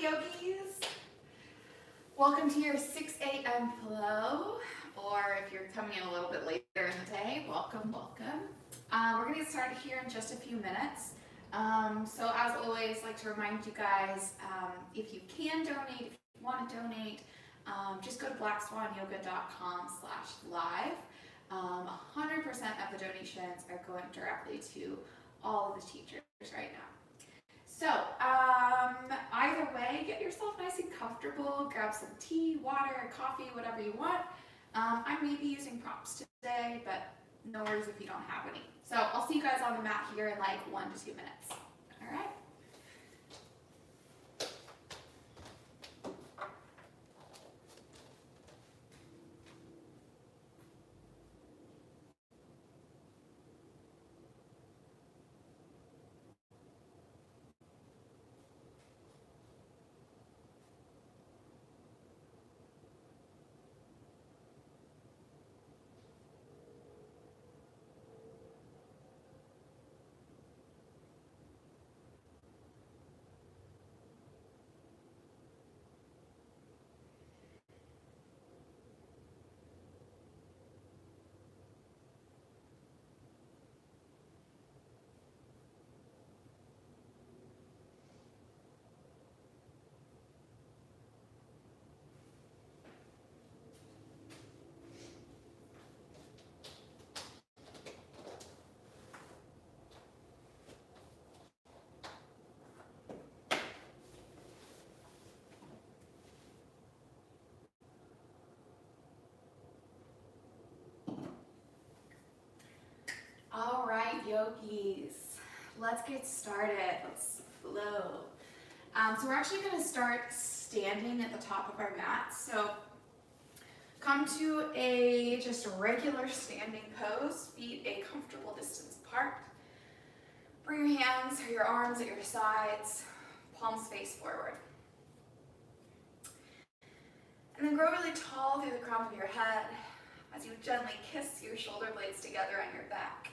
yogis. Welcome to your 6 a.m. flow, or if you're coming in a little bit later in the day, welcome. We're going to get started here in just a few minutes. So as always, I'd like to remind you guys, if you can donate, if you want to donate, just go to blackswanyoga.com/live. 100% of the donations are going directly to all of the teachers right now. So, either way, get yourself nice and comfortable, grab some tea, water, coffee, whatever you want. I may be using props today, but no worries if you don't have any. So I'll see you guys on the mat here in like 1 to 2 minutes. All right? All right, yogis, let's get started. Let's flow. So we're actually going to start standing at the top of our mat. So come to a just regular standing pose, feet a comfortable distance apart. Bring your hands or your arms at your sides, palms face forward. And then grow really tall through the crown of your head as you gently kiss your shoulder blades together on your back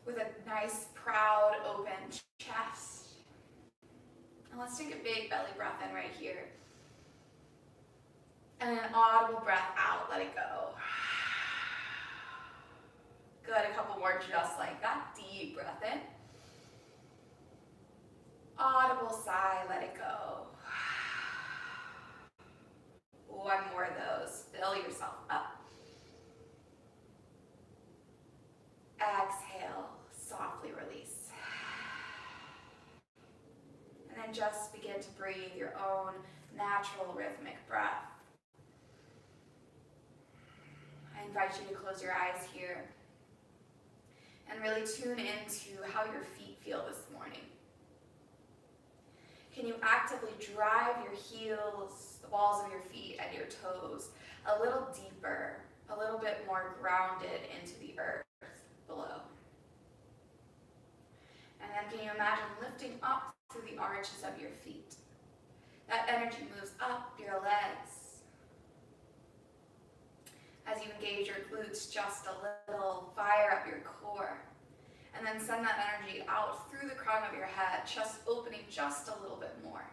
with a nice, proud, open chest. And let's take a big belly breath in right here. And an audible breath out, let it go. Good, a couple more just like that. Deep breath in. Audible sigh, let it go. One more of those. Fill yourself up. Exhale, softly release. And then just begin to breathe your own natural rhythmic breath. I invite you to close your eyes here and really tune into how your feet feel this morning. Can you actively drive your heels, the balls of your feet, and your toes a little deeper, a little bit more grounded into the earth below? And then can you imagine lifting up through the arches of your feet? That energy moves up your legs as you engage your glutes just a little, fire up your core. And then send that energy out through the crown of your head, chest opening just a little bit more.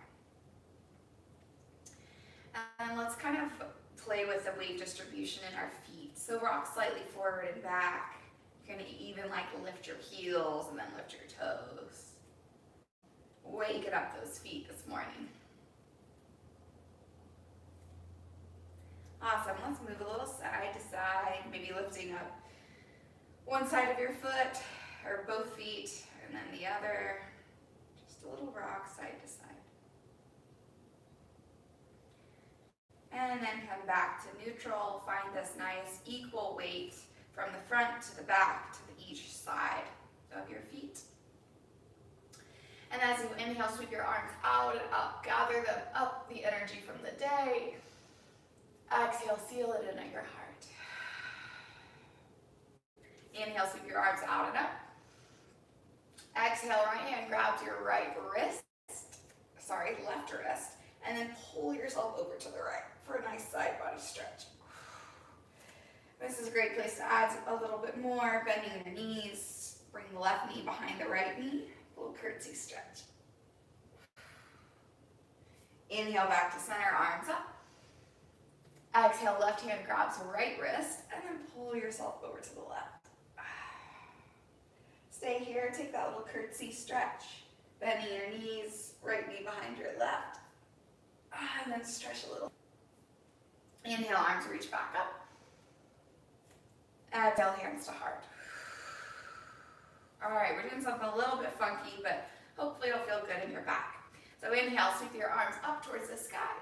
And let's kind of play with the weight distribution in our feet. So rock slightly forward and back. You're going to even like lift your heels and then lift your toes. Waking up those feet this morning. Awesome. Let's move a little side to side, maybe lifting up one side of your foot or both feet and then the other. Just a little rock side to side. And then come back to neutral. Find this nice equal weight from the front to the back to each side of your feet. And as you inhale, sweep your arms out and up. Gather up the energy from the day. Exhale, seal it in at your heart. Inhale, sweep your arms out and up. Exhale, right hand grabs your left wrist, and then pull yourself over to the right for a nice side body stretch. This is a great place to add a little bit more, bending your knees. Bring the left knee behind the right knee, a little curtsy stretch. Inhale back to center, arms up. Exhale, left hand grabs right wrist, and then pull yourself over to the left. Stay here, take that little curtsy stretch. Bending your knees, right knee behind your left. And then stretch a little. Inhale, arms reach back up. Exhale, hands to heart. All right, we're doing something a little bit funky, but hopefully it'll feel good in your back. So inhale, sweep your arms up towards the sky.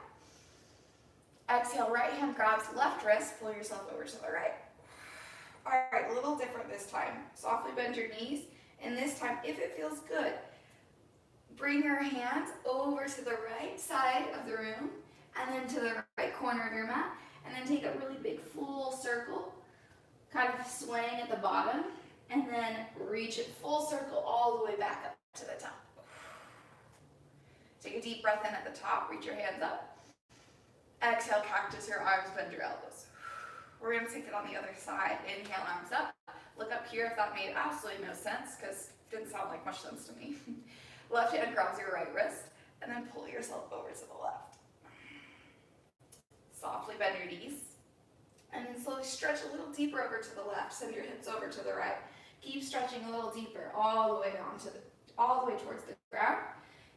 Exhale, right hand grabs left wrist, pull yourself over to the right. All right, a little different this time. Softly bend your knees, and this time, if it feels good, bring your hands over to the right side of the room, and then to the right corner of your mat, and then take a really big full circle, kind of swaying at the bottom, and then reach it full circle all the way back up to the top. Take a deep breath in at the top, reach your hands up. Exhale, cactus your arms, bend your elbows. We're going to take it on the other side. Inhale, arms up. Look up here if that made absolutely no sense, because it didn't sound like much sense to me. Left hand grabs your right wrist, and then pull yourself over to the left. Softly bend your knees, and then slowly stretch a little deeper over to the left. Send your hips over to the right. Keep stretching a little deeper, all the way towards the ground.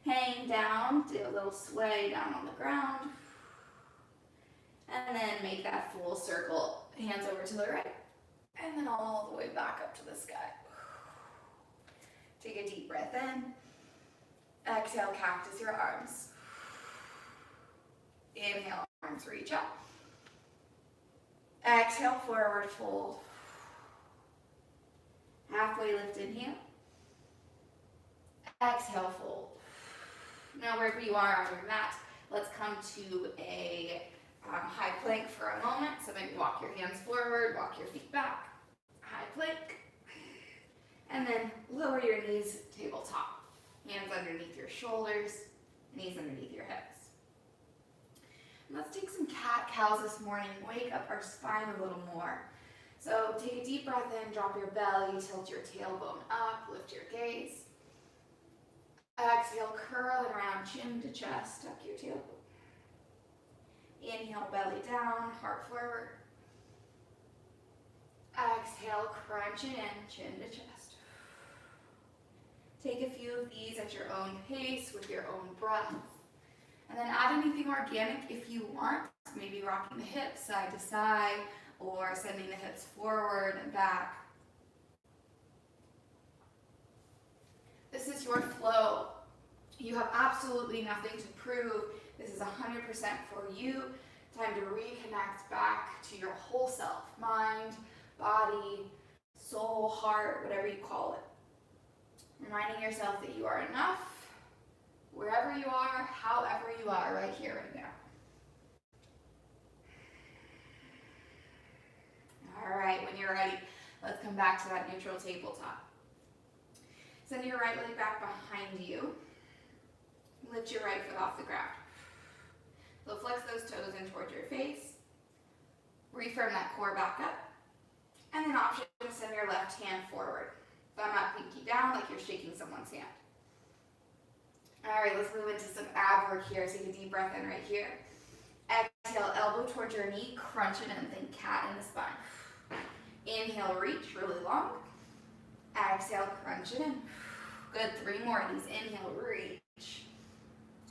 Hang down, do a little sway down on the ground. And then make that full circle, hands over to the right. And then all the way back up to the sky. Take a deep breath in. Exhale, cactus your arms. Inhale, arms reach up. Exhale, forward fold. Halfway lift, inhale. Exhale, fold. Now wherever you are on your mat, let's come to a high plank for a moment. So maybe walk your hands forward, walk your feet back. High plank. And then lower your knees, tabletop. Hands underneath your shoulders, knees underneath your hips. Let's take some cat-cows this morning. Wake up our spine a little more. So take a deep breath in, drop your belly, tilt your tailbone up, lift your gaze. Exhale, curl it around, chin to chest, tuck your tailbone. Inhale, belly down, heart forward. Exhale, crunch it in, chin to chest. Take a few of these at your own pace with your own breath. And then add anything organic if you want, maybe rocking the hips side to side or sending the hips forward and back. This is your flow. You have absolutely nothing to prove. This is 100% for you. Time to reconnect back to your whole self, mind, body, soul, heart, whatever you call it. Reminding yourself that you are enough, wherever you are, however you are, right here, right now. All right, when you're ready, let's come back to that neutral tabletop. Send your right leg back behind you. Lift your right foot off the ground. So flex those toes in towards your face. Refirm that core back up. And then option to send your left hand forward. Thumb up, pinky down, like you're shaking someone's hand. All right, let's move into some ab work here. Take a deep breath in right here. Exhale, elbow towards your knee, crunch it in, think cat in the spine. Inhale, reach really long. Exhale, crunch it in. Good, 3 more of these. Inhale, reach.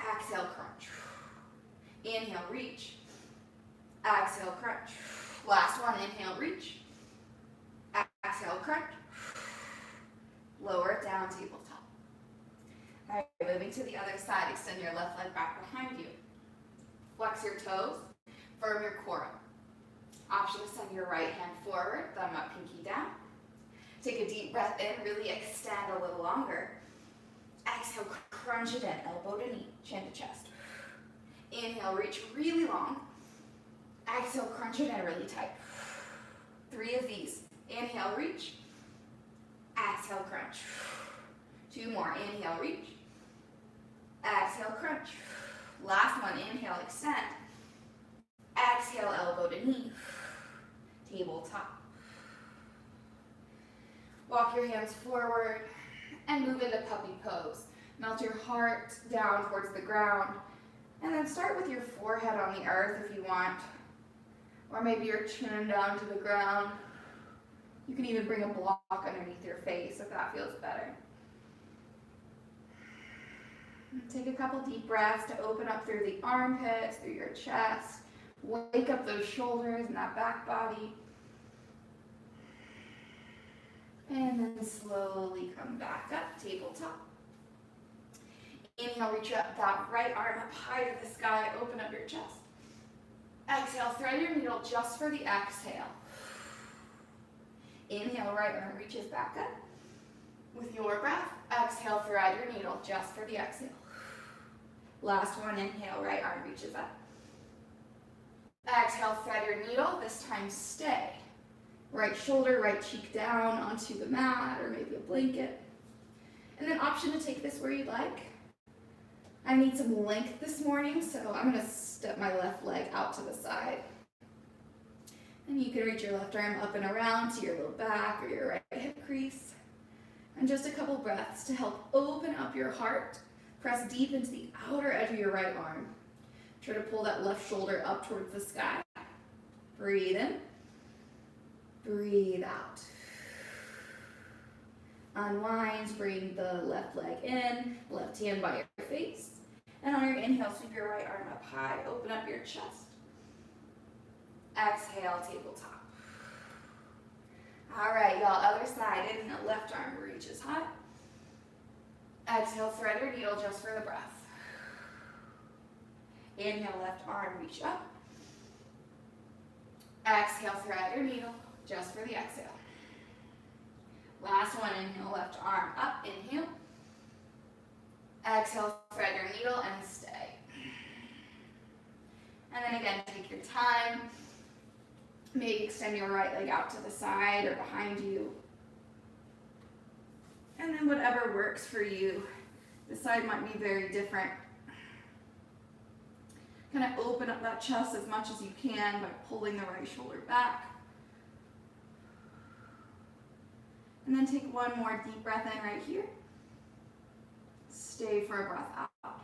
Exhale, crunch. Inhale, reach. Exhale, crunch. Last one, inhale, reach. Exhale, crunch. Lower it down, tabletop. All right, moving to the other side. Extend your left leg back behind you. Flex your toes. Firm your core up. Option to send your right hand forward, thumb up, pinky down. Take a deep breath in, really extend a little longer. Exhale, crunch it in, elbow to knee, chin to chest. Inhale, reach really long. Exhale, crunch it in really tight. 3 of these. Inhale, reach. Exhale, crunch. 2 more. Inhale, reach. Exhale, crunch. Last one. Inhale, extend. Exhale, elbow to knee. Tabletop. Walk your hands forward and move into puppy pose. Melt your heart down towards the ground. And then start with your forehead on the earth if you want, or maybe your chin down to the ground. You can even bring a block underneath your face if that feels better. Take a couple deep breaths to open up through the armpits, through your chest. Wake up those shoulders and that back body. And then slowly come back up, tabletop. Inhale, reach up that right arm up high to the sky, open up your chest. Exhale, thread your needle just for the exhale. Inhale, right arm reaches back up. With your breath, exhale, thread your needle just for the exhale. Last one, inhale, right arm reaches up. Exhale, thread your needle, this time stay. Right shoulder, right cheek down onto the mat or maybe a blanket. And then option to take this where you'd like. I need some length this morning, so I'm gonna step my left leg out to the side. And you can reach your left arm up and around to your low back or your right hip crease. And just a couple breaths to help open up your heart. Press deep into the outer edge of your right arm. Try to pull that left shoulder up towards the sky. Breathe in. Breathe out. Unwind, bring the left leg in, left hand by your face. And on your inhale, sweep your right arm up high, open up your chest. Exhale, tabletop. All right, y'all, other side. Inhale, left arm reaches high. Exhale, thread your needle just for the breath. Inhale, left arm, reach up. Exhale, thread your needle just for the exhale. Last one, inhale, left arm up, inhale. Exhale, thread your needle and stay. And then again, take your time. Maybe extend your right leg out to the side or behind you. And then whatever works for you. This side might be very different. Kind of open up that chest as much as you can by pulling the right shoulder back. And then take one more deep breath in right here. Stay for a breath out.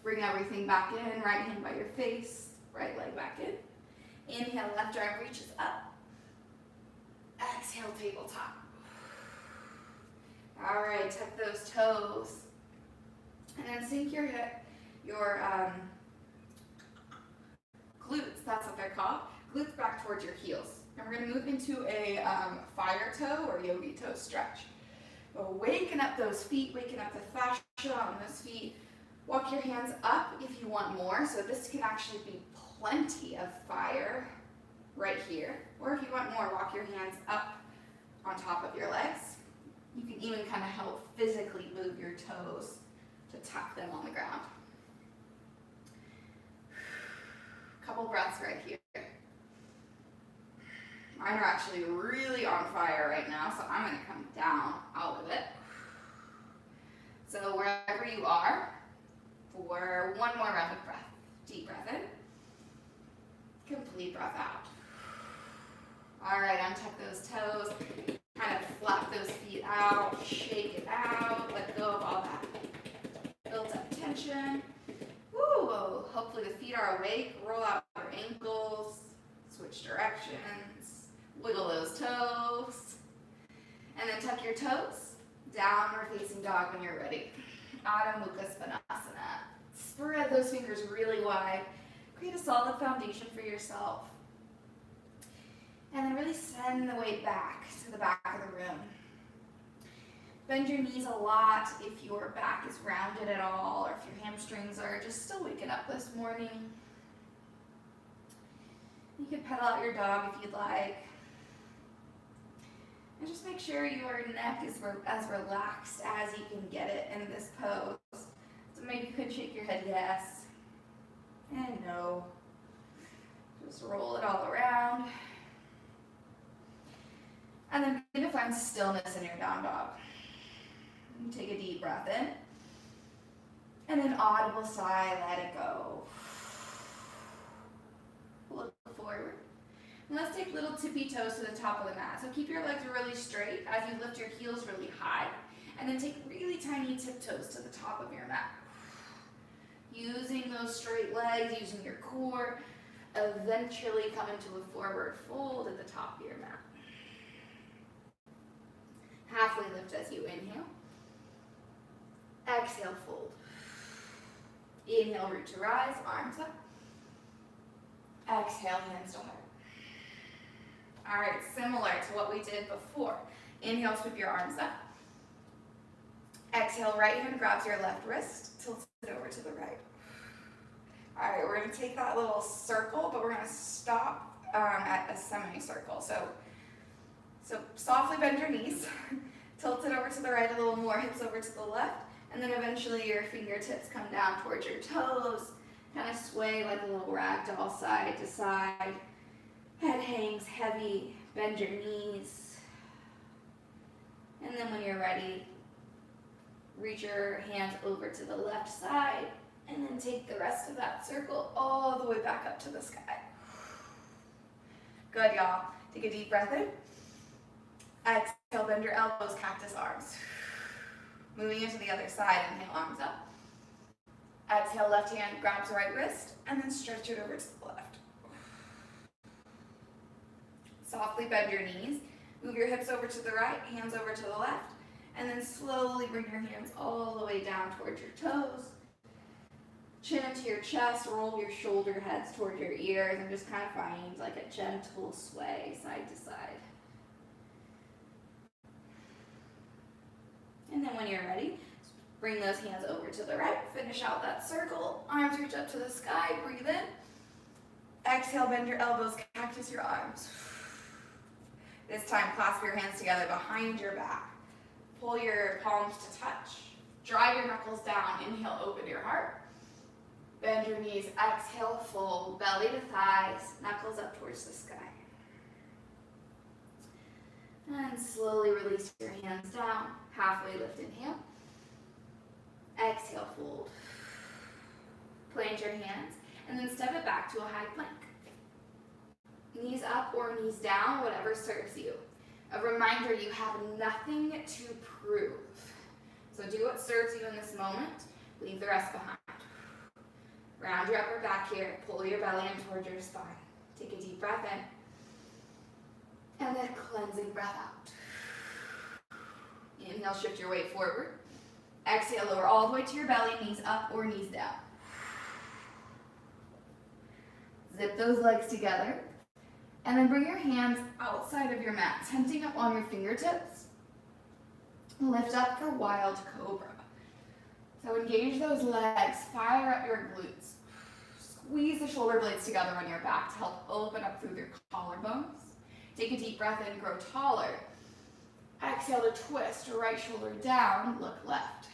Bring everything back in, right hand by your face, right leg back in. Inhale, left arm reaches up. Exhale, tabletop. All right, tuck those toes. And then sink your hip, your glutes, that's what they're called. Glutes back towards your heels. And we're gonna move into a fire toe or yogi toe stretch. Waking up those feet, waking up the fascia on those feet. Walk your hands up if you want more. So this can actually be plenty of fire right here. Or if you want more, walk your hands up on top of your legs. You can even kind of help physically move your toes to tuck them on the ground. Couple breaths right here. Mine are actually really on fire right now, so I'm going to come down out of it. So wherever you are, for one more round of breath. Deep breath in. Complete breath out. All right, untuck those toes. Kind of flap those feet out. Shake it out. Let go of all that built up tension. Woo! Hopefully the feet are awake. Roll out your ankles. Switch directions. Wiggle those toes. And then tuck your toes. Downward facing dog when you're ready. Adho Mukha Svanasana. Spread those fingers really wide. Create a solid foundation for yourself. And then really send the weight back to the back of the room. Bend your knees a lot if your back is rounded at all, or if your hamstrings are just still waking up this morning. You can pedal out your dog if you'd like. And just make sure your neck is as relaxed as you can get it in this pose. So maybe you could shake your head yes and no. Just roll it all around. And then begin to find stillness in your down dog. You take a deep breath in. And an audible sigh, let it go. Look forward. And let's take little tippy toes to the top of the mat. So keep your legs really straight as you lift your heels really high. And then take really tiny tiptoes to the top of your mat. using those straight legs, using your core. Eventually come into a forward fold at the top of your mat. Halfway lift as you inhale. Exhale, fold. Inhale, root to rise, arms up. Exhale, hands to heart. All right, similar to what we did before. Inhale, sweep your arms up. Exhale, right hand grabs your left wrist, tilts it over to the right. All right, we're gonna take that little circle, but we're gonna stop at a semicircle. So softly bend your knees, tilt it over to the right a little more, hips over to the left, and then eventually your fingertips come down towards your toes, kind of sway like a little ragdoll side to side. Head hangs heavy, bend your knees. And then when you're ready, reach your hands over to the left side, and then take the rest of that circle all the way back up to the sky. Good, y'all. Take a deep breath in. Exhale, bend your elbows, cactus arms. Moving into the other side, inhale, arms up. Exhale, left hand grabs right wrist, and then stretch it over to the left. Softly bend your knees. Move your hips over to the right, hands over to the left, and then slowly bring your hands all the way down towards your toes. Chin into your chest, roll your shoulder heads toward your ears, and just kind of find like a gentle sway side to side. And then when you're ready, bring those hands over to the right, finish out that circle, arms reach up to the sky, breathe in. Exhale, bend your elbows, cactus your arms. This time, clasp your hands together behind your back. Pull your palms to touch. Drive your knuckles down. Inhale, open your heart. Bend your knees. Exhale, fold. Belly to thighs. Knuckles up towards the sky. And slowly release your hands down. Halfway lift, inhale. Exhale, fold. Plant your hands. And then step it back to a high plank. Knees up or knees down, whatever serves you. A reminder, you have nothing to prove. So do what serves you in this moment. Leave the rest behind. Round your upper back here. Pull your belly in towards your spine. Take a deep breath in. And then cleansing breath out. Inhale, shift your weight forward. Exhale, lower all the way to your belly, knees up or knees down. Zip those legs together. And then bring your hands outside of your mat, tenting up on your fingertips. Lift up for wild cobra. So engage those legs, fire up your glutes. Squeeze the shoulder blades together on your back to help open up through your collarbones. Take a deep breath in, grow taller. Exhale to twist, right shoulder down, look left.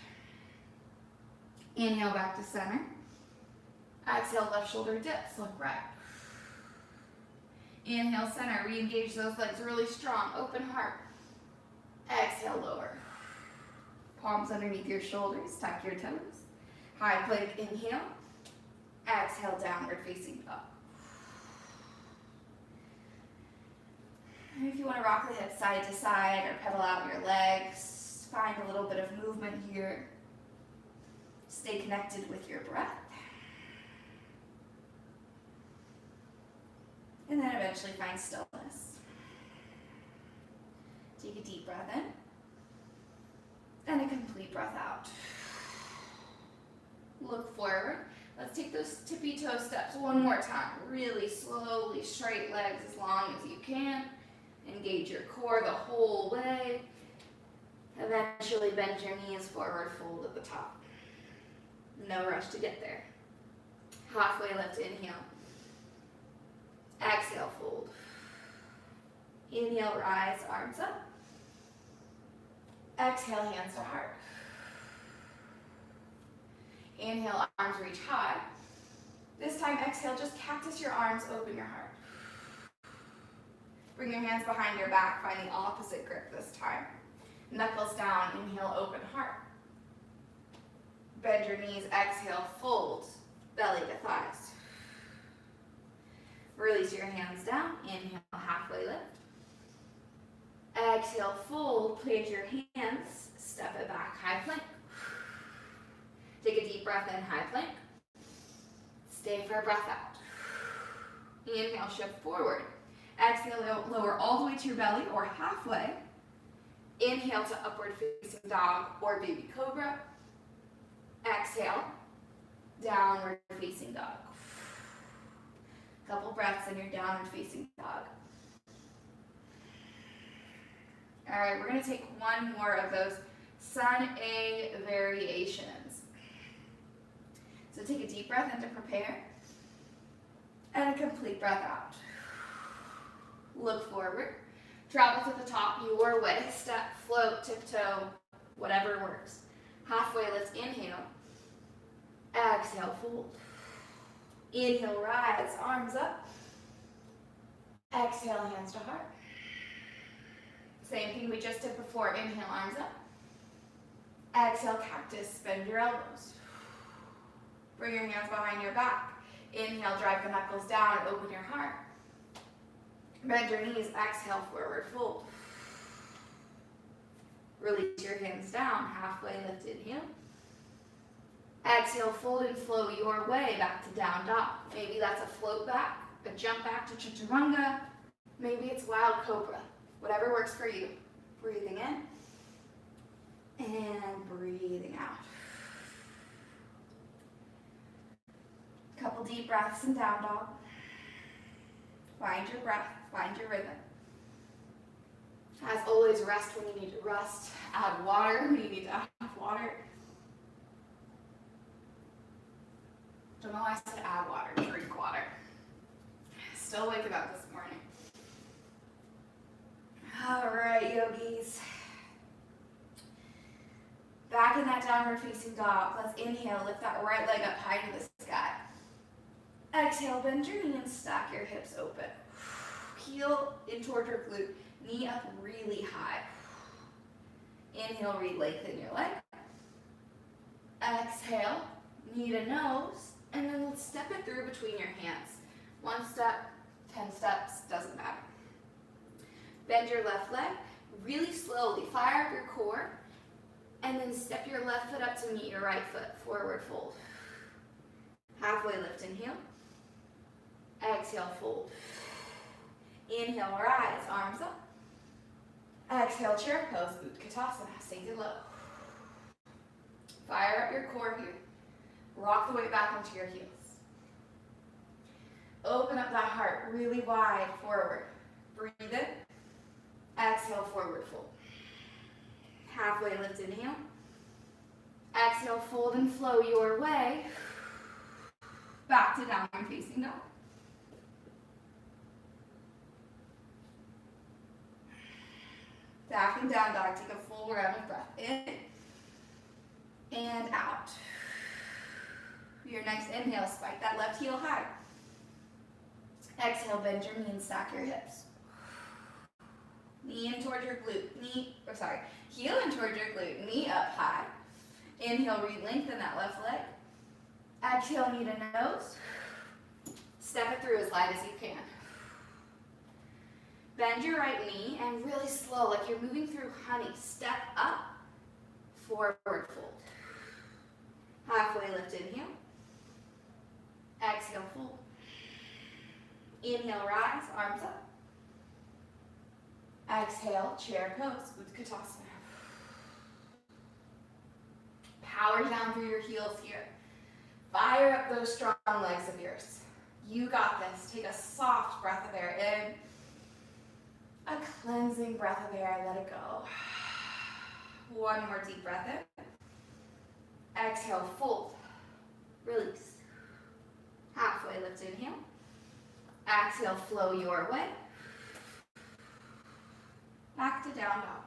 Inhale back to center. Exhale, left shoulder dips, look right. Inhale, center, re-engage those legs really strong, open heart. Exhale, lower. Palms underneath your shoulders, tuck your toes. High plank, inhale. Exhale, downward facing up. And if you want to rock the hips side to side or pedal out your legs, find a little bit of movement here. Stay connected with your breath. And then eventually find stillness. Take a deep breath in. And a complete breath out. Look forward. Let's take those tippy toe steps one more time. Really slowly, straight legs as long as you can. Engage your core the whole way. Eventually bend your knees forward, fold at the top. No rush to get there. Halfway lift, inhale. Exhale, fold. Inhale, rise, arms up. Exhale, hands to heart. Inhale, arms reach high. This time, exhale, just cactus your arms, open your heart. Bring your hands behind your back, find the opposite grip this time. Knuckles down, inhale, open heart. Bend your knees, exhale, fold, belly to thighs. Release your hands down, inhale, halfway lift. Exhale, fold, plant your hands, step it back, high plank. Take a deep breath in, high plank. Stay for a breath out. Inhale, shift forward. Exhale, lower all the way to your belly or halfway. Inhale to upward facing dog or baby cobra. Exhale, downward facing dog. Couple breaths in your downward facing dog. All right, we're going to take one more of those Sun A variations. So take a deep breath in to prepare, and a complete breath out. Look forward, travel to the top your way, step, float, tiptoe, whatever works. Halfway lift, inhale. Exhale, fold. Inhale, rise, arms up. Exhale, hands to heart. Same thing we just did before. Inhale, arms up. Exhale, cactus, bend your elbows. Bring your hands behind your back. Inhale, drive the knuckles down, open your heart. Bend your knees, exhale, forward fold. Release your hands down, halfway lift, inhale. Exhale, fold and flow your way back to down dog. Maybe that's a float back, a jump back to chaturanga. Maybe it's wild cobra. Whatever works for you. Breathing in and breathing out. Couple deep breaths in down dog. Find your breath, find your rhythm. As always, rest when you need to rest. Add water when you need to add water. Don't know why I said add water, drink water. Still waking up this morning. All right, yogis. Back in that downward facing dog. Let's inhale, lift that right leg up high to the sky. Exhale, bend your knee and stack your hips open. Heel in toward your glute, knee up really high. Inhale, re-lengthen your leg. Exhale, knee to nose, and then let's step it through between your hands. 1 step, 10 steps, doesn't matter. Bend your left leg, really slowly, fire up your core, and then step your left foot up to meet your right foot, forward fold. Halfway lift, inhale. Exhale, fold. Inhale, rise, arms up. Exhale, chair pose, Utkatasana, sink it low. Fire up your core here. Rock the weight back into your heels. Open up that heart really wide, forward. Breathe in. Exhale, forward fold. Halfway lift, inhale. Exhale, fold and flow your way back to downward facing dog. Back and down dog, take a full round of breath in and out. Your next inhale, spike that left heel high. Exhale, bend your knee and stack your hips. Knee in toward your glute, heel in toward your glute, knee up high. Inhale, re-lengthen that left leg. Exhale, knee to nose. Step it through as light as you can. Bend your right knee and really slow, like you're moving through honey. Step up, forward fold. Halfway lift, inhale. Exhale, fold. Inhale, rise, arms up. Exhale, chair pose, Utkatasana. Power down through your heels here. Fire up those strong legs of yours. You got this. Take a soft breath of air in. A cleansing breath of air, let it go. One more deep breath in. Exhale, fold. Release. Halfway lift, inhale. Exhale, flow your way. Back to down dog.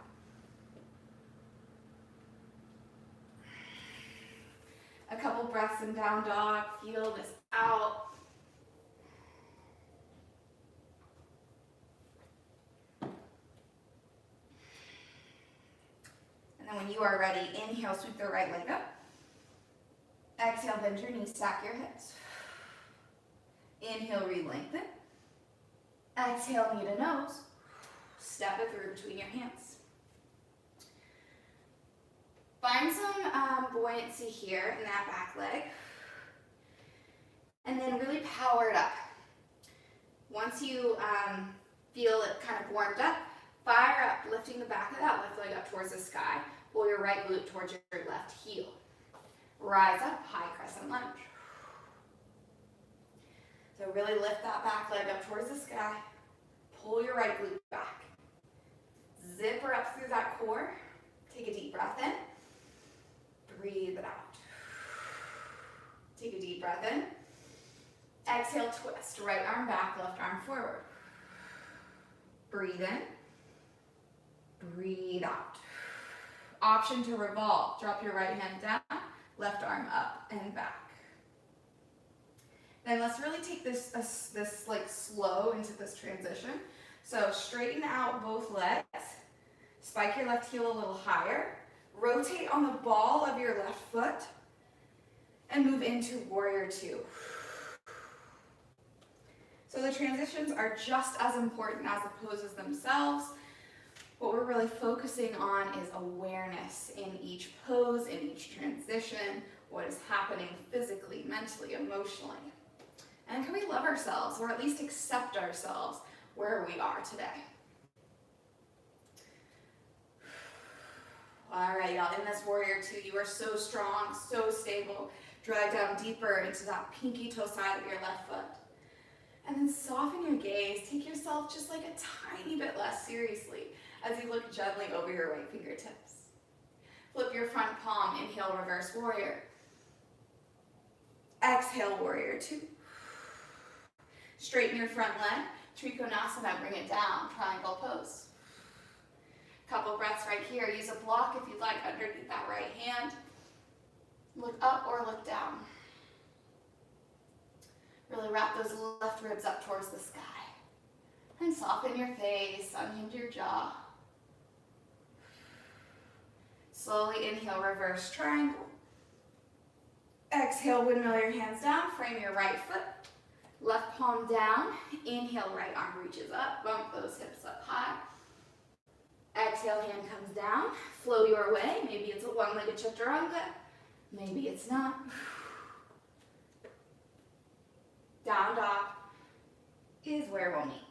A couple breaths in down dog. Feel this out. And then when you are ready, inhale, sweep the right leg up. Exhale, bend your knees, stack your hips. Inhale, re-lengthen. Exhale, knee to nose. Step it through between your hands. Find some buoyancy here in that back leg. And then really power it up. Once you feel it kind of warmed up, fire up, lifting the back of that left leg up towards the sky. Pull your right glute towards your left heel. Rise up, high crescent lunge. So really lift that back leg up towards the sky. Pull your right glute back. Zipper up through that core. Take a deep breath in. Breathe it out. Take a deep breath in. Exhale, twist. Right arm back, left arm forward. Breathe in. Breathe out. Option to revolve. Drop your right hand down, left arm up and back. Then let's really take this like slow into this transition. So straighten out both legs. Spike your left heel a little higher. Rotate on the ball of your left foot and move into warrior two. So the transitions are just as important as the poses themselves. What we're really focusing on is awareness in each pose, in each transition, what is happening physically, mentally, emotionally. And can we love ourselves, or at least accept ourselves where we are today? All right, y'all, in this warrior two, you are so strong, so stable. Drag down deeper into that pinky toe side of your left foot. And then soften your gaze. Take yourself just like a tiny bit less seriously as you look gently over your right fingertips. Flip your front palm, inhale, reverse warrior. Exhale, warrior two. Straighten your front leg, Trikonasana, bring it down, triangle pose. Couple breaths right here. Use a block if you'd like underneath that right hand. Look up or look down. Really wrap those left ribs up towards the sky. And soften your face, unhinge your jaw. Slowly inhale, reverse triangle. Exhale, windmill your hands down, frame your right foot. Left palm down. Inhale, right arm reaches up, bump those hips up high. Exhale, hand comes down, flow your way. Maybe it's a one-legged chaturanga, maybe it's not. Down dog is where we'll meet.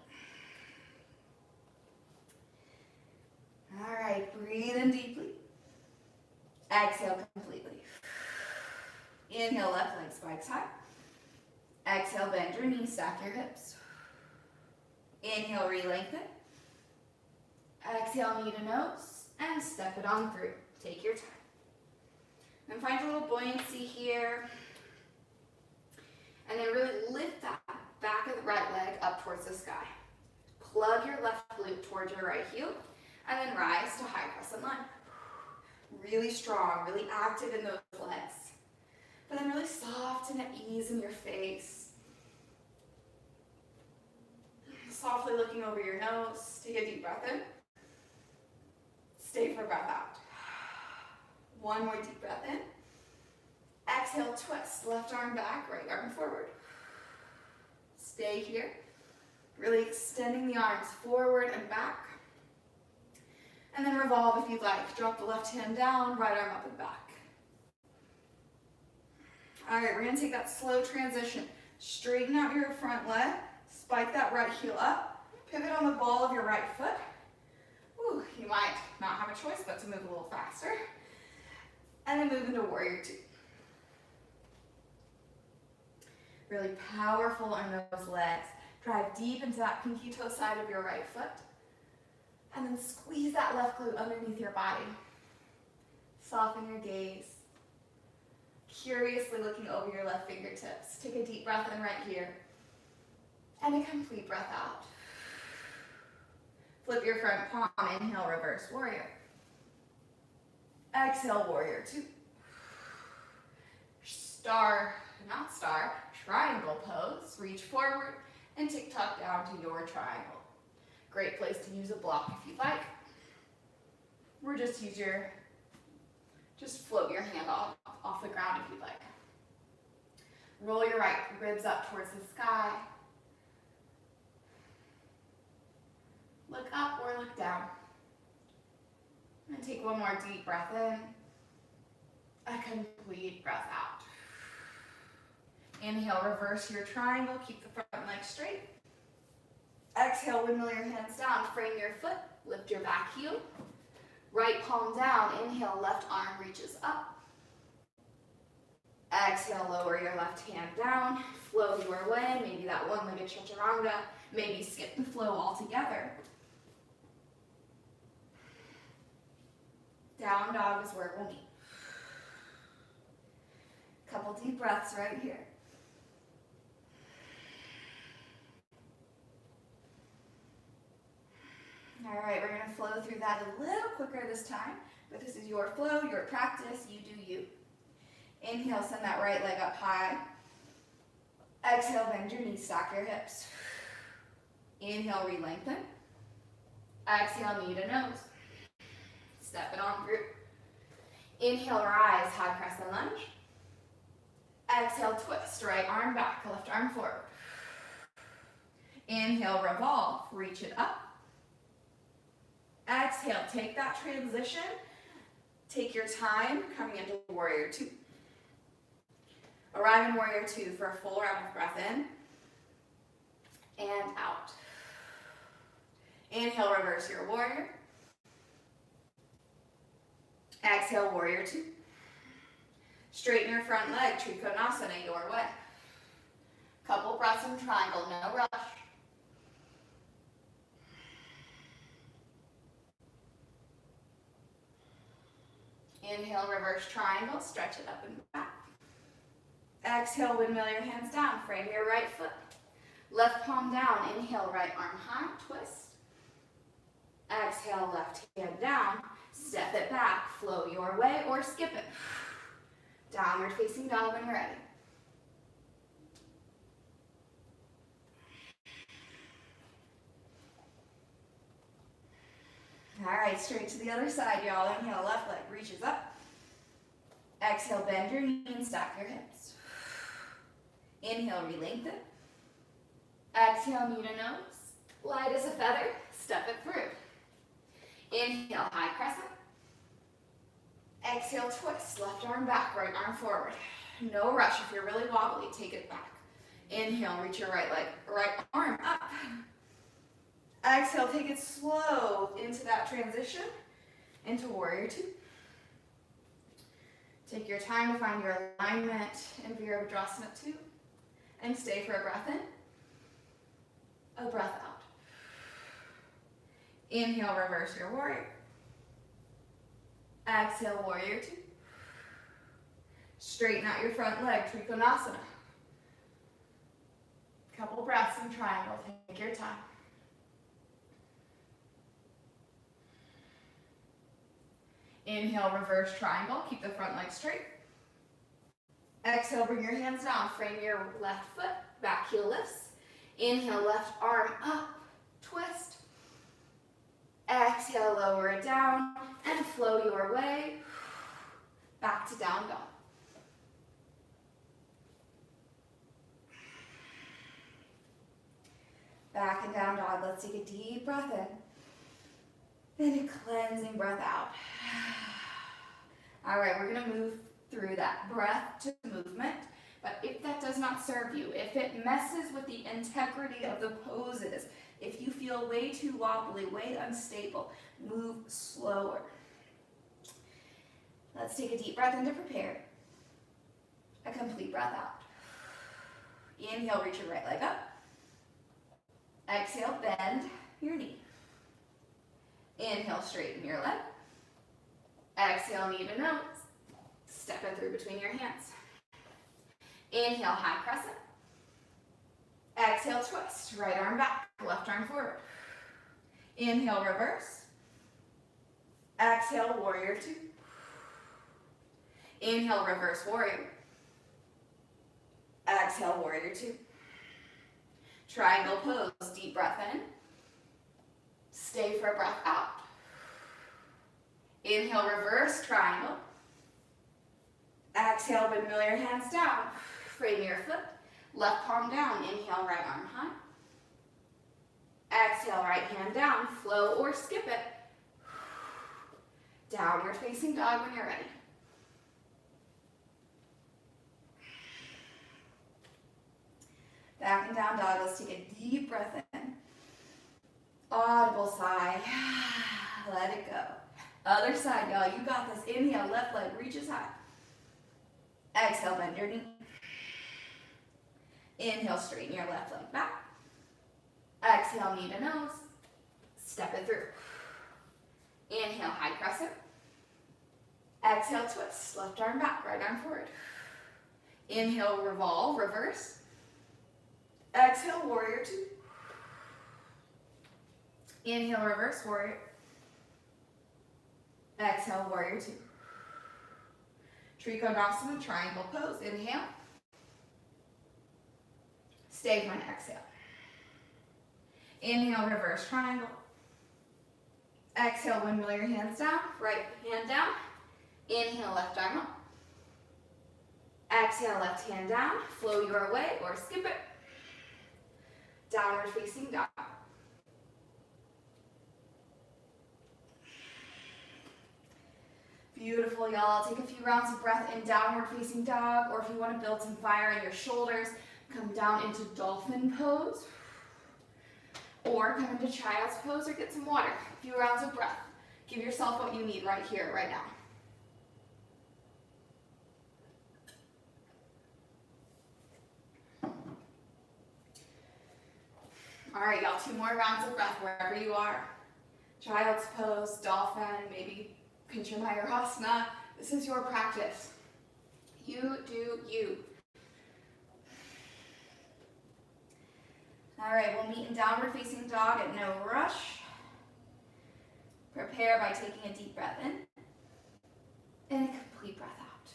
All right, breathe in deeply. Exhale completely. Inhale, left leg spikes high. Exhale, bend your knees, stack your hips. Inhale, re-lengthen. Exhale, knee to nose, and step it on through. Take your time. And find a little buoyancy here. And then really lift that back of the right leg up towards the sky. Plug your left glute towards your right heel, and then rise to high crescent lunge. Really strong, really active in those legs. But then really soft and at ease in your face. Softly looking over your nose. Take a deep breath in. Stay for breath out. One more deep breath in. Exhale, twist. Left arm back, right arm forward. Stay here. Really extending the arms forward and back. And then revolve if you'd like. Drop the left hand down, right arm up and back. All right, we're gonna take that slow transition. Straighten out your front leg. Spike that right heel up. Pivot on the ball of your right foot. Ooh, you might not have a choice but to move a little faster. And then move into warrior two. Really powerful on those legs. Drive deep into that pinky toe side of your right foot. And then squeeze that left glute underneath your body. Soften your gaze. Curiously looking over your left fingertips. Take a deep breath in right here. And a complete breath out. Flip your front palm, inhale, reverse warrior. Exhale, warrior two. Triangle pose. Reach forward and tick-tock down to your triangle. Great place to use a block if you'd like. Or just float your hand off the ground if you'd like. Roll your right ribs up towards the sky. Look up or look down. And take one more deep breath in. A complete breath out. Inhale, reverse your triangle, keep the front leg straight. Exhale, windmill your hands down, frame your foot, lift your back heel. Right palm down, inhale, left arm reaches up. Exhale, lower your left hand down, flow your way, maybe that one-legged chaturanga, maybe skip the flow altogether. Down dog is where we'll meet. Couple deep breaths right here. All right, we're gonna flow through that a little quicker this time, but this is your flow, your practice, you do you. Inhale, send that right leg up high. Exhale, bend your knees, stack your hips. Inhale, re-lengthen. Exhale, knee to nose. Step it on through. Inhale, rise, high crescent lunge. Exhale, twist, right arm back, left arm forward. Inhale, revolve, reach it up. Exhale, take that transition. Take your time coming into warrior two. Arrive in warrior two for a full round of breath in and out. Inhale, reverse your warrior. Exhale, warrior two. Straighten your front leg, Trikonasana your way. Couple breaths in triangle, no rush. Inhale, reverse triangle, stretch it up and back. Exhale, windmill your hands down, frame your right foot. Left palm down, inhale, right arm high, twist. Exhale, left hand down, step it back, flow your way or skip it. Downward facing dog when you're ready. All right, straight to the other side, y'all. Inhale, left leg reaches up. Exhale, bend your knee and stack your hips. Inhale, re-lengthen. Exhale, knee to nose. Light as a feather, step it through. Inhale, high crescent. Exhale, twist, left arm back, right arm forward. No rush. If you're really wobbly, take it back. Inhale, reach your right leg, right arm up. Exhale, take it slow into that transition, into warrior two. Take your time to find your alignment in Virabhadrasana 2, and stay for a breath in, a breath out. Inhale, reverse your warrior. Exhale, warrior two. Straighten out your front leg, Trikonasana. Couple breaths in triangle, take your time. Inhale, reverse triangle, keep the front leg straight. Exhale, bring your hands down, frame your left foot, back heel lifts. Inhale, left arm up, twist. Exhale, lower it down, and flow your way back to down dog. Back and down dog, let's take a deep breath in. Then a cleansing breath out. All right, we're gonna move through that breath to movement, but if that does not serve you, if it messes with the integrity of the poses, if you feel way too wobbly, way unstable, move slower. Let's take a deep breath in to prepare. A complete breath out. Inhale, reach your right leg up. Exhale, bend your knee. Inhale, straighten your leg. Exhale, knee to nose. Step it through between your hands. Inhale, high crescent. Exhale, twist. Right arm back, left arm forward. Inhale, reverse. Exhale, warrior two. Inhale, reverse warrior. Exhale, warrior two. Triangle pose, deep breath in. Stay for a breath out. Inhale, reverse triangle. Exhale, windmill your hands down. Frame your foot. Left palm down. Inhale, right arm high. Exhale, right hand down. Flow or skip it. Downward facing dog when you're ready. Back and down dog. Let's take a deep breath in. Audible sigh. Let it go. Other side, y'all. You got this. Inhale, left leg reaches high. Exhale, bend your knee. Inhale, straighten your left leg back. Exhale, knee to nose. Step it through. Inhale, high crescent. Exhale, twist. Left arm back, right arm forward. Inhale, revolve, reverse. Exhale, warrior two. Inhale, reverse, warrior. Exhale, warrior two. Trikonasana, triangle pose. Inhale. Stay for an exhale. Inhale, reverse triangle. Exhale, windmill your hands down. Right hand down. Inhale, left arm up. Exhale, left hand down. Flow your way or skip it. Downward facing dog. Beautiful, y'all. Take a few rounds of breath in downward facing dog, or if you want to build some fire in your shoulders, come down into dolphin pose, or come into child's pose, or get some water. A few rounds of breath. Give yourself what you need right here, right now. All right, y'all, 2 more rounds of breath wherever you are. Child's pose, dolphin, maybe Pincha Mayurasana. This is your practice. You do you. All right, we'll meet in downward facing dog at no rush. Prepare by taking a deep breath in and a complete breath out.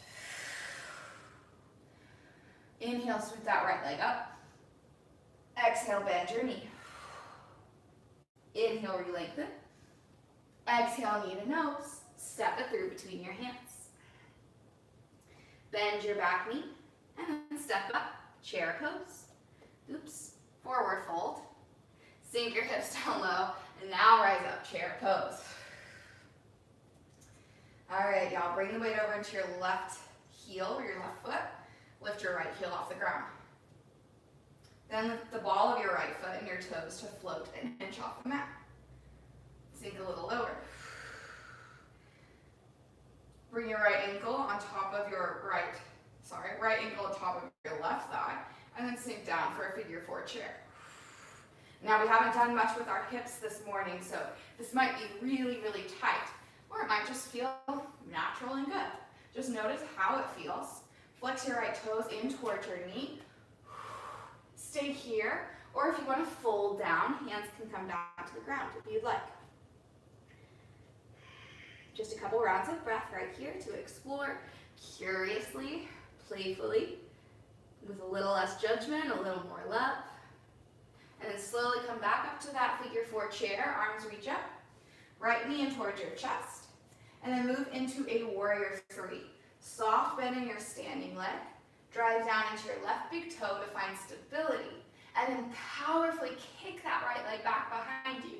Inhale, sweep that right leg up. Exhale, bend your knee. Inhale, re-lengthen. Exhale, knee to nose. Step it through between your hands. Bend your back knee and then step up. Chair pose. Oops. Forward fold. Sink your hips down low and now rise up. Chair pose. All right, y'all. Bring the weight over into your left heel or your left foot. Lift your right heel off the ground. Then lift the ball of your right foot and your toes to float an inch off the mat. Sink a little lower. Bring your right ankle on top of your right ankle on top of your left thigh, and then sink down for a figure 4 chair. Now we haven't done much with our hips this morning, so this might be really, really tight, or it might just feel natural and good. Just notice how it feels. Flex your right toes in towards your knee. Stay here, or if you want to fold down, hands can come down to the ground if you'd like. Just a couple rounds of breath right here to explore curiously, playfully, with a little less judgment, a little more love. And then slowly come back up to that figure 4 chair, arms reach up, right knee in towards your chest. And then move into a warrior 3. Soft bend in your standing leg, drive down into your left big toe to find stability, and then powerfully kick that right leg back behind you.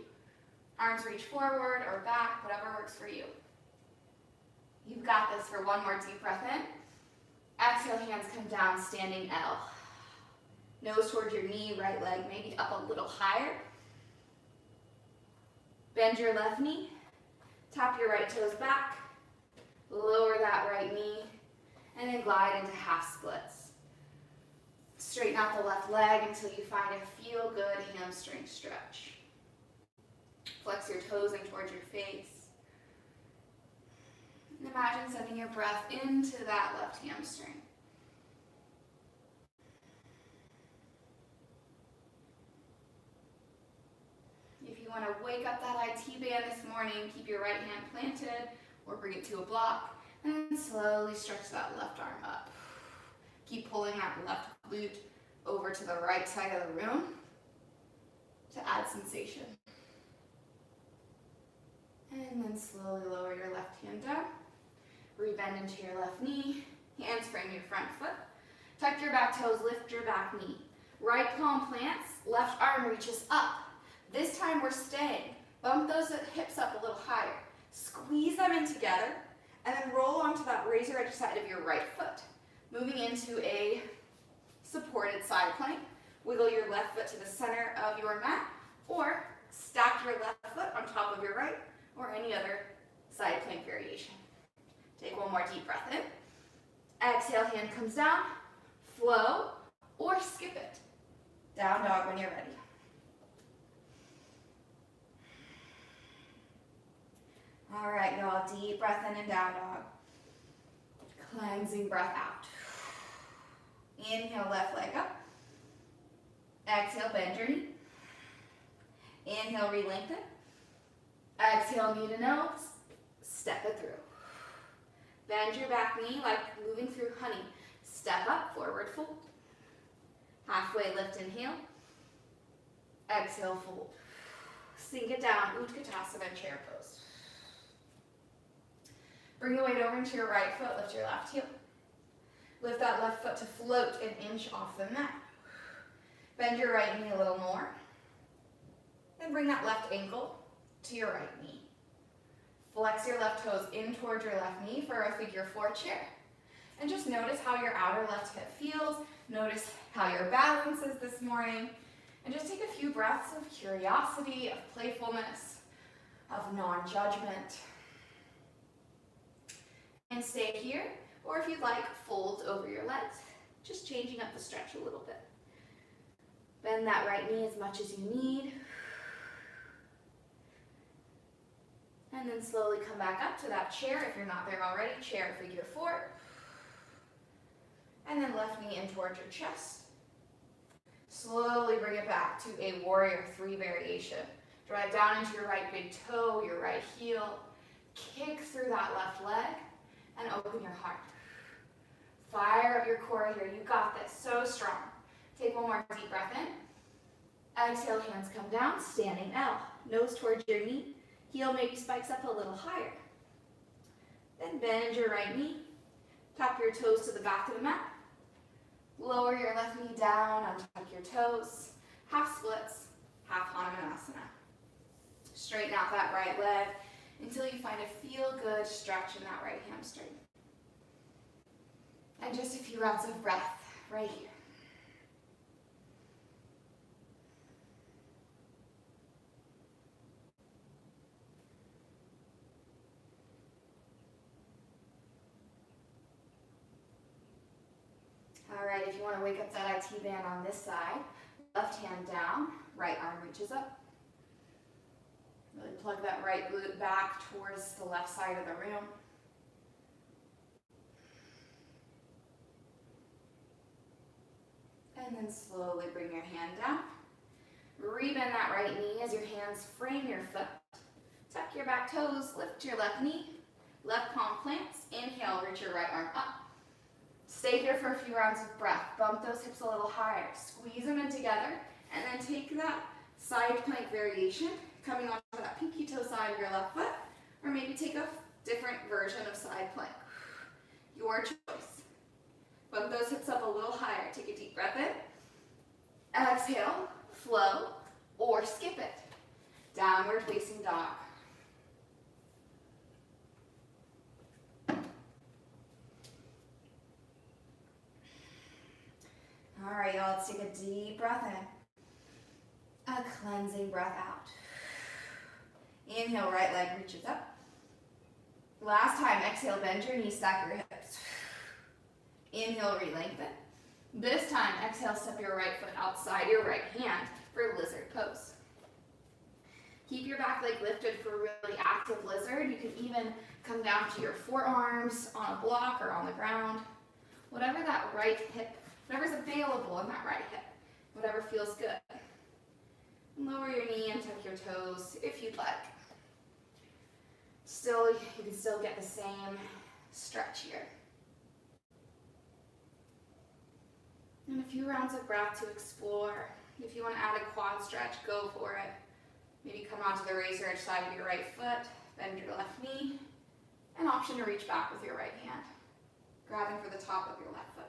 Arms reach forward or back, whatever works for you. You've got this for 1 more deep breath in. Exhale, hands come down, standing L. Nose towards your knee, right leg maybe up a little higher. Bend your left knee, tap your right toes back, lower that right knee, and then glide into half splits. Straighten out the left leg until you find a feel-good hamstring stretch. Flex your toes in towards your face. And imagine sending your breath into that left hamstring. If you want to wake up that IT band this morning, keep your right hand planted or bring it to a block, and then slowly stretch that left arm up. Keep pulling that left glute over to the right side of the room to add sensation. And then slowly lower your left hand down. Rebend into your left knee. Hands frame your front foot. Tuck your back toes, lift your back knee. Right palm plants, left arm reaches up. This time we're staying. Bump those hips up a little higher. Squeeze them in together, and then roll onto that razor edge side of your right foot. Moving into a supported side plank Wiggle your left foot to the center of your mat, or stack your left foot on top of your right, or any other side plank variation. Take one more deep breath in. Exhale, hand comes down, flow, or skip it. Down dog when you're ready. All right, y'all, deep breath in and down dog. Cleansing breath out. Inhale, left leg up. Exhale, bend your knee. Inhale, re-lengthen. Exhale, knee to nose. Step it through. Bend your back knee like moving through honey. Step up, forward fold. Halfway lift, inhale. Exhale, fold. Sink it down, Utkatasana, chair pose. Bring the weight over into your right foot, lift your left heel. Lift that left foot to float an inch off the mat. Bend your right knee a little more. Then bring that left ankle to your right knee. Flex your left toes in towards your left knee for a figure four chair. And just notice how your outer left hip feels. Notice how your balance is this morning. And just take a few breaths of curiosity, of playfulness, of non-judgment. And stay here, or if you'd like, fold over your legs, just changing up the stretch a little bit. Bend that right knee as much as you need. And then slowly come back up to that chair if you're not there already, chair figure four. And then left knee in towards your chest. Slowly bring it back to a warrior three variation. Drive down into your right big toe, your right heel. Kick through that left leg and open your heart. Fire up your core here. You got this. So strong. Take one more deep breath in. Exhale, hands come down, standing L. Nose towards your knee. Heel maybe spikes up a little higher. Then bend your right knee. Tap your toes to the back of the mat. Lower your left knee down, untuck your toes. Half splits, half Hanumanasana. Straighten out that right leg until you find a feel-good stretch in that right hamstring. And just a few rounds of breath right here. All right, if you want to wake up that IT band on this side, left hand down, right arm reaches up. Really plug that right glute back towards the left side of the room. And then slowly bring your hand down. Rebend that right knee as your hands frame your foot. Tuck your back toes, lift your left knee. Left palm plants. Inhale, reach your right arm up. Stay here for a few rounds of breath. Bump those hips a little higher. Squeeze them in together. And then take that side plank variation, coming onto that pinky toe side of your left foot. Or maybe take a different version of side plank. Your choice. Bump those hips up a little higher. Take a deep breath in. Exhale, flow, or skip it. Downward facing dog. All right, y'all, let's take a deep breath in. A cleansing breath out. Inhale, right leg reaches up. Last time, exhale, bend your knees, stack your hips. Inhale, re-lengthen. This time, exhale, step your right foot outside your right hand for lizard pose. Keep your back leg lifted for a really active lizard. You can even come down to your forearms on a block or on the ground. Whatever that right hip, whatever's available in that right hip, whatever feels good. Lower your knee and tuck your toes if you'd like. Still, you can still get the same stretch here. And a few rounds of breath to explore. If you want to add a quad stretch, go for it. Maybe come onto the razor edge side of your right foot, bend your left knee, and option to reach back with your right hand, grabbing for the top of your left foot.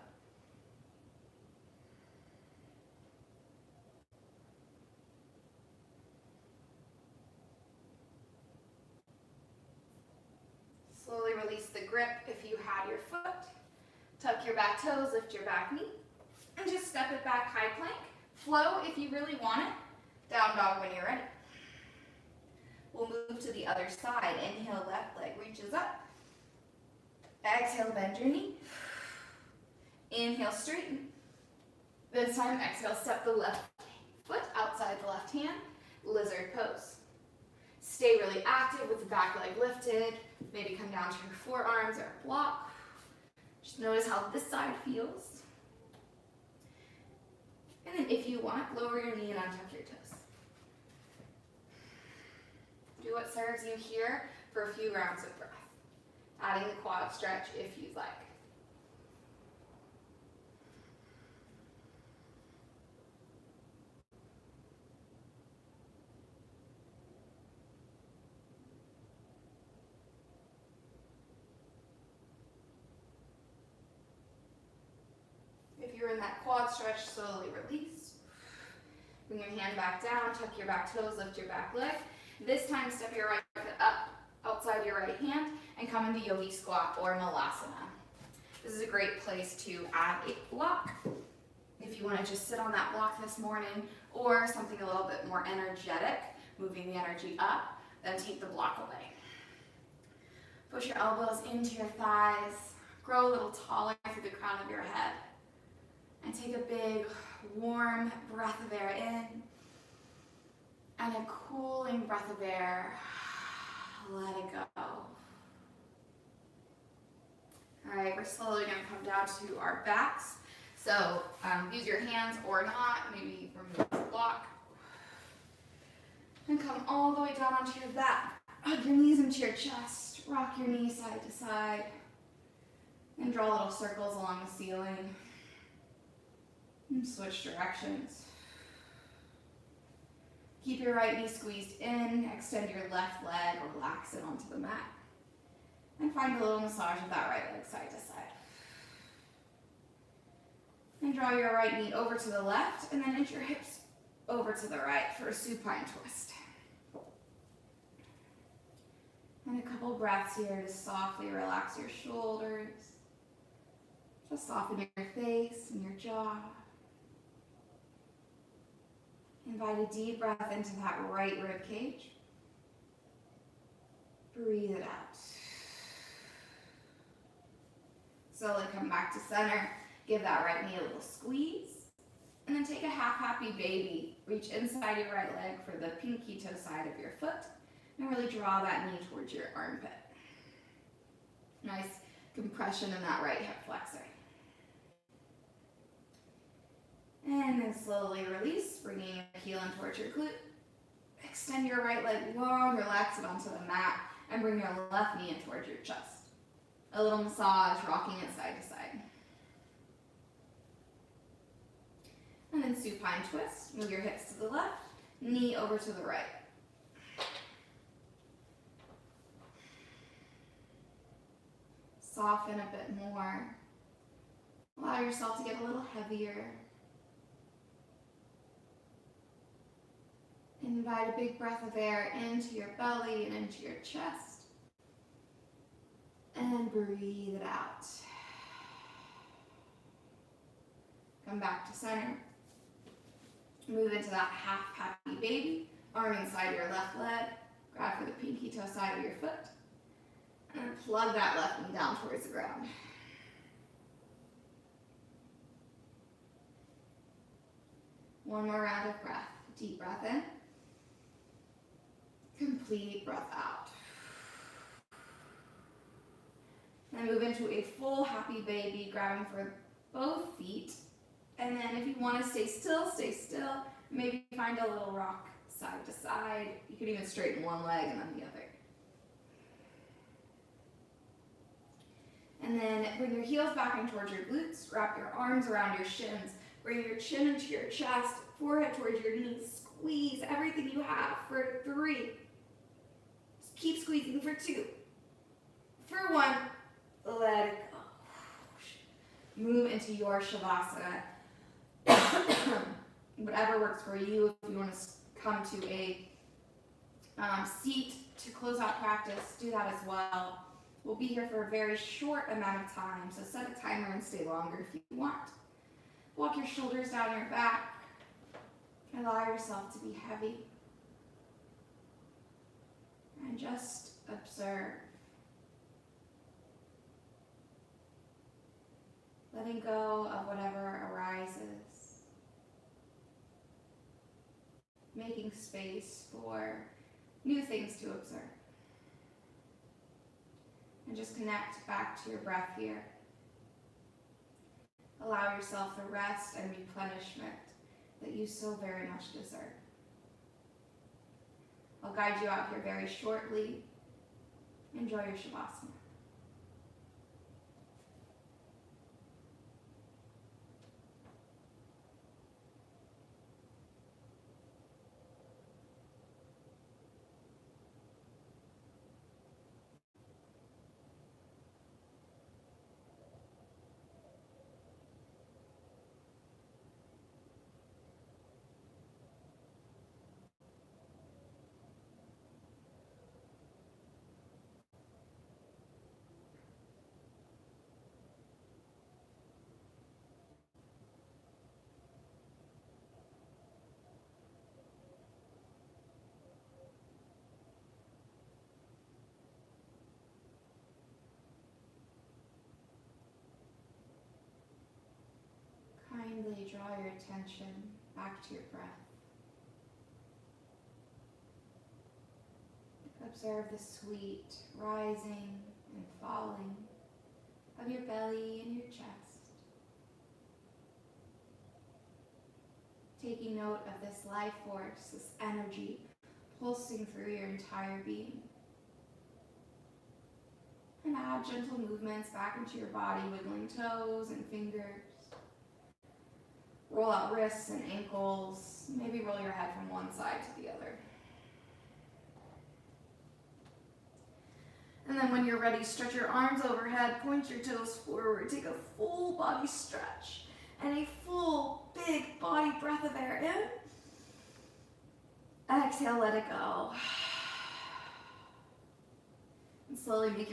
Slowly release the grip if you had your foot. Tuck your back toes, lift your back knee, and just step it back, high plank. Flow if you really want it. Down dog when you're ready. We'll move to the other side. Inhale, left leg reaches up. Exhale, bend your knee. Inhale, straighten. This time, exhale, step the left foot outside the left hand. Lizard pose. Stay really active with the back leg lifted. Maybe come down to your forearms or block. Just notice how this side feels. And then if you want, lower your knee and untuck your toes. Do what serves you here for a few rounds of breath. Adding the quad stretch if you'd like. If you're in that quad stretch, slowly release. Bring your hand back down, tuck your back toes, lift your back leg. This time, step your right foot up outside your right hand and come into yogi squat or malasana. This is a great place to add a block. If you want to just sit on that block this morning, or something a little bit more energetic, moving the energy up, then take the block away. Push your elbows into your thighs, grow a little taller through the crown of your head, and take a big, warm breath of air in, and a cooling breath of air. Let it go. All right, we're slowly going to come down to our backs. So use your hands or not, maybe remove the block. And come all the way down onto your back. Hug your knees into your chest. Rock your knees side to side. And draw little circles along the ceiling. And switch directions. Keep your right knee squeezed in. Extend your left leg, relax it onto the mat. And find a little massage of that right leg side to side. And draw your right knee over to the left, and then inch your hips over to the right for a supine twist. And a couple breaths here to softly relax your shoulders. Just soften your face and your jaw. Invite a deep breath into that right rib cage. Breathe it out. Slowly come back to center. Give that right knee a little squeeze. And then take a half happy baby. Reach inside your right leg for the pinky toe side of your foot. And really draw that knee towards your armpit. Nice compression in that right hip flexor. And then slowly release, bringing your heel in towards your glute. Extend your right leg long, relax it onto the mat, and bring your left knee in towards your chest. A little massage, rocking it side to side. And then supine twist. Move your hips to the left, knee over to the right. Soften a bit more. Allow yourself to get a little heavier. Invite a big breath of air into your belly and into your chest. And breathe it out. Come back to center. Move into that half happy baby. Arm inside your left leg. Grab for the pinky toe side of your foot. And plug that left knee down towards the ground. One more round of breath. Deep breath in. Complete breath out. Then move into a full happy baby, grabbing for both feet. And then if you want to stay still, stay still. Maybe find a little rock side to side. You could even straighten one leg and then the other. And then bring your heels back in towards your glutes. Wrap your arms around your shins. Bring your chin into your chest, forehead towards your knees. Squeeze everything you have for 3. Keep squeezing for 2. For 1, let it go. Move into your Shavasana. Whatever works for you. If you want to come to a seat to close out practice, do that as well. We'll be here for a very short amount of time, so set a timer and stay longer if you want. Walk your shoulders down your back. Allow yourself to be heavy and just observe. Letting go of whatever arises. Making space for new things to observe. And just connect back to your breath here. Allow yourself the rest and replenishment that you so very much deserve. I'll guide you out here very shortly. Enjoy your Shavasana. Kindly draw your attention back to your breath. Observe the sweet rising and falling of your belly and your chest. Taking note of this life force, this energy pulsing through your entire being. And add gentle movements back into your body, wiggling toes and fingers. Roll out wrists and ankles. Maybe roll your head from one side to the other. And then when you're ready, stretch your arms overhead, point your toes forward, take a full body stretch and a full big body breath of air in. Exhale, let it go. And slowly make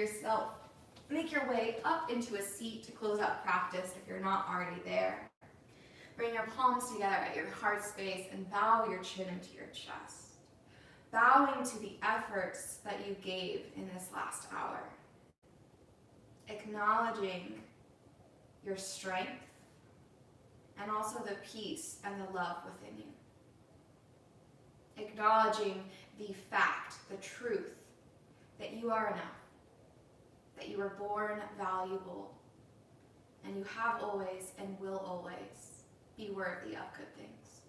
your way up into a seat to close out practice if you're not already there. Bring your palms together at your heart space and bow your chin into your chest. Bowing to the efforts that you gave in this last hour. Acknowledging your strength and also the peace and the love within you. Acknowledging the fact, the truth, that you are enough, that you were born valuable, and you have always and will always be worthy of good things.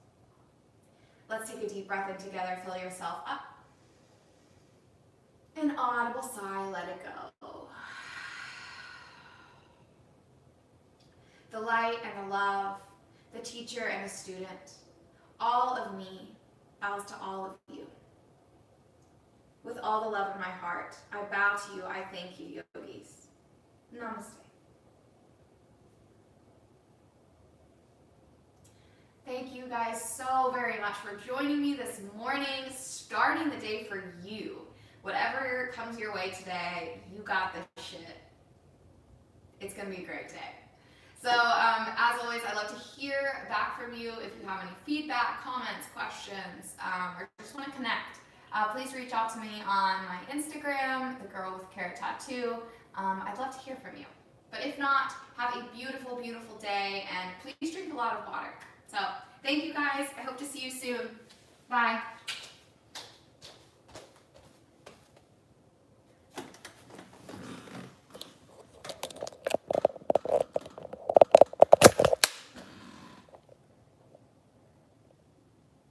Let's take a deep breath in together, fill yourself up. An audible sigh, let it go. The light and the love, the teacher and the student, all of me bows to all of you. With all the love in my heart, I bow to you, I thank you, yogis. Namaste. Thank you guys so very much for joining me this morning, starting the day for you. Whatever comes your way today, you got this shit. It's gonna be a great day. So as always, I'd love to hear back from you if you have any feedback, comments, questions, or just want to connect. Please reach out to me on my Instagram, The Girl with Carrot Tattoo. I'd love to hear from you. But if not, have a beautiful, beautiful day, and please drink a lot of water. So thank you guys. I hope to see you soon. Bye.